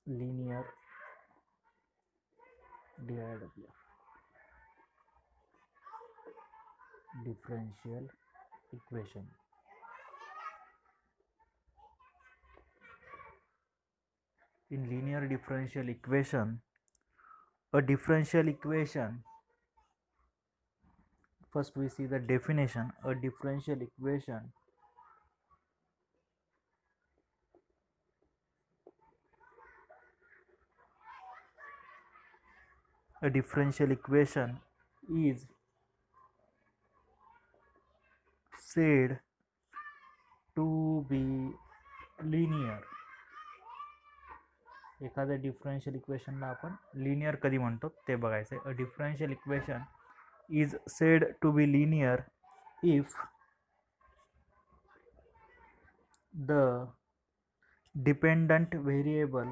linear divided differential equation. In linear differential equation, a differential equation, first we see the definition. A differential equation is said to be linear. एखाद्या differential इक्वेशनला आपण linear कधी म्हणतो ते बघायचं आहे. A differential equation is said to be linear if the dependent variable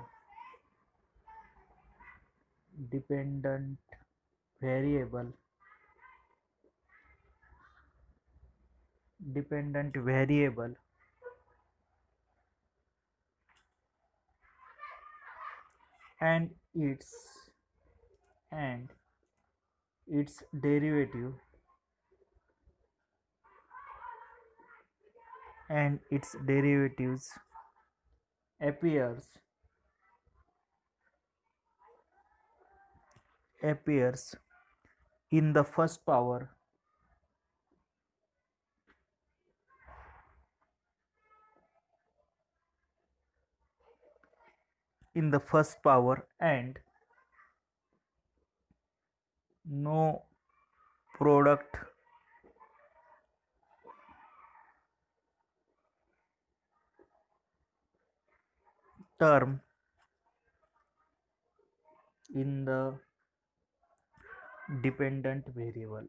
and its derivative and its derivatives appears in the first power and no product term in the dependent variable.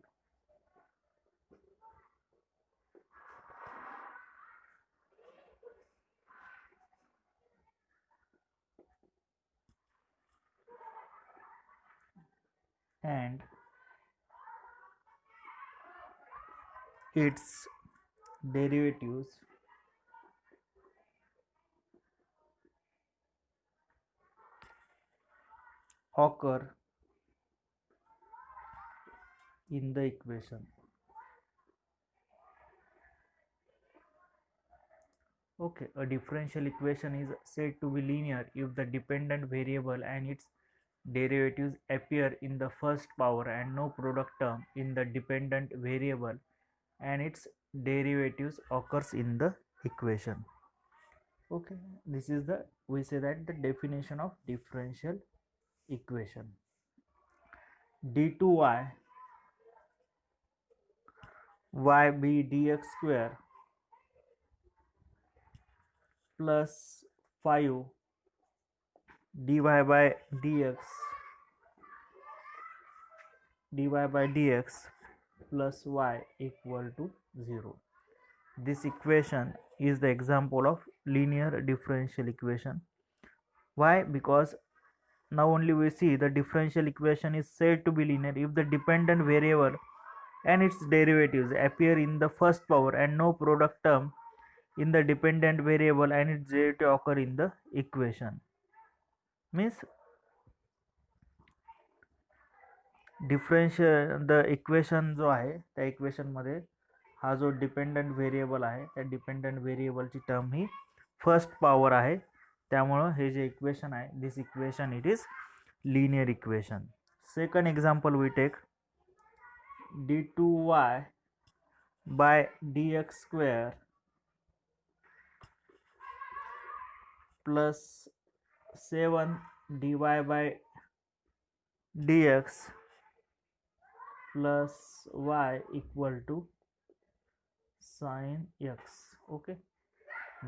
And its derivatives occur in the equation. Okay, a differential equation is said to be linear if the dependent variable and its derivatives appear in the first power and no product term in the dependent variable and its derivatives occurs in the equation. Okay, this is the, we say that the definition of differential equation. d2y yb dx square plus 5 dy by dx plus y equal to 0. This equation is the example of linear differential equation. Why? Because now only we see the differential equation is said to be linear if the dependent variable and its derivatives appear in the first power and no product term in the dependent variable and its derivative occur in the equation. Means differential the equation जो आहे त्या इक्वेशनमध्ये हा जो dependent variable आहे त्या dependent व्हेरिएबलची term ही first power आहे. त्यामुळं हे जे इक्वेशन आहे this equation it is linear equation. Second example we take d2y by dx square plus 7 dy by dx plus y equal to sin x. Okay,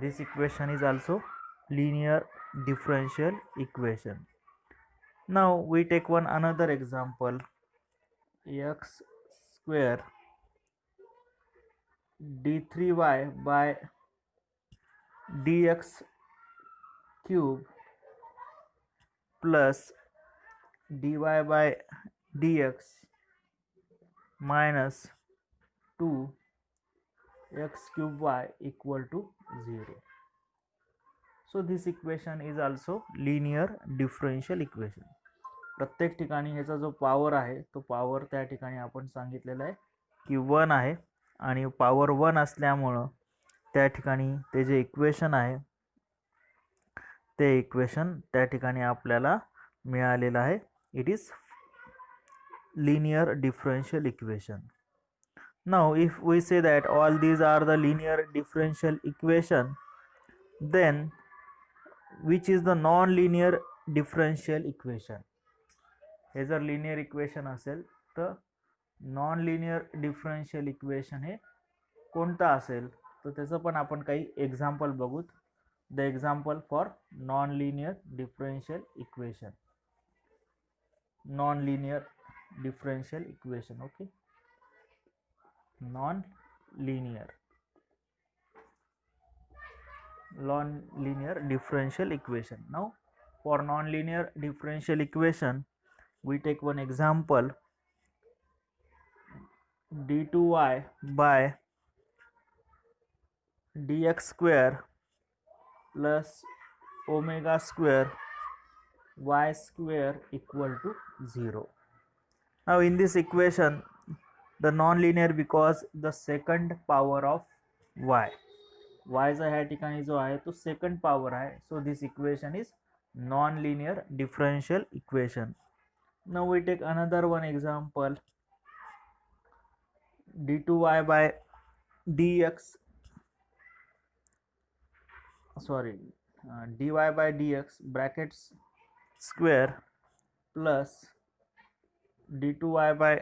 this equation is also linear differential equation. Now we take one another example, x square d3y by dx cube plus dy by dx minus 2 x cube y equal to 0. So this equation is also linear differential equation. प्रत्येक ठिकाणी ह्याचा जो power आहे तो power त्या ठिकाणी आपण सांगितलेला आहे की 1 आहे आणि पॉवर 1 असल्यामुळं त्या ठिकाणी ते जे इक्वेशन आहे ते इक्वेशन त्या ठिकाणी आपल्याला मिळालेलं आहे. It is linear differential equation. Now if we say that all these are the linear differential equation, then which is the non-linear differential equation? हे जर linear equation असेल तर non-linear differential equation हे कोणता असेल तर त्याचं पण आपण काही एक्झाम्पल बघूत. The example for non-linear differential equation. Non-linear differential equation. Okay, non-linear differential equation. Now for non-linear differential equation we take one example. d2y by dx square plus omega square y square equal to 0. Now in this equation the non-linear because the second power of y चा ह्या ठिकाणी जो आहे तो second power आहे. So this equation is non-linear differential equation. Now we take another one example. d2y by dx dy by dx brackets square plus d2y by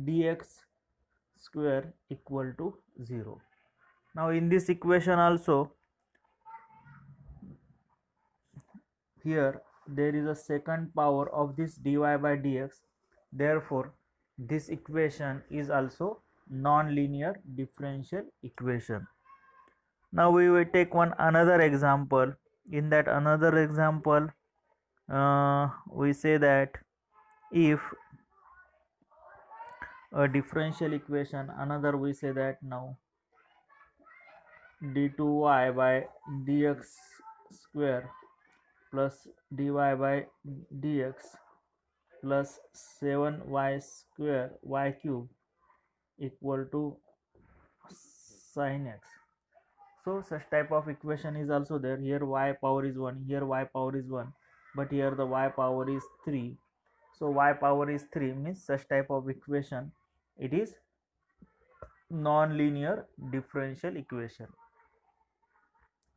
dx square equal to 0. Now in this equation also here there is a second power of this dy by dx, therefore this equation is also non-linear differential equation. Now we will take another example. In that another example we say that if a differential equation, another we say that now d2y by dx square plus dy by dx plus 7y square y cube equal to sin x. So such type of equation is also there. Here y power is 1, here y power is 1, but here the y power is 3. So y power is 3 means such type of equation, it is non-linear differential equation.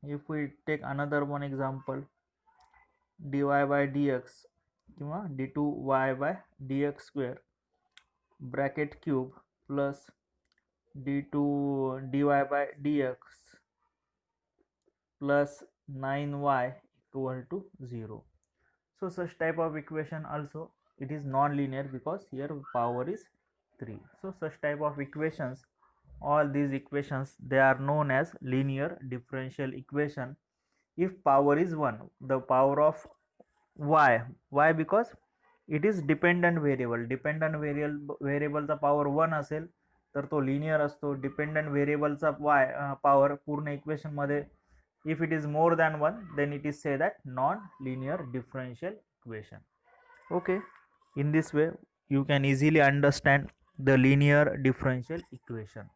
If we take another one example, dy by dx किंवा d2y by dx square bracket cube plus d2 dy by dx plus 9y equal to 0. So such type of equation also it is non-linear because here power is 3. So such type of equations, all these equations, they are known as linear differential equation if power is 1. The power of y because it is dependent variable. Dependent variable चा power 1 असेल तर तो linear असतो. dependent variable चा power पूर्ण equation मध्ये if it is more than 1 then it is say that non-linear differential equation. Okay, in this way you can easily understand the linear differential equation.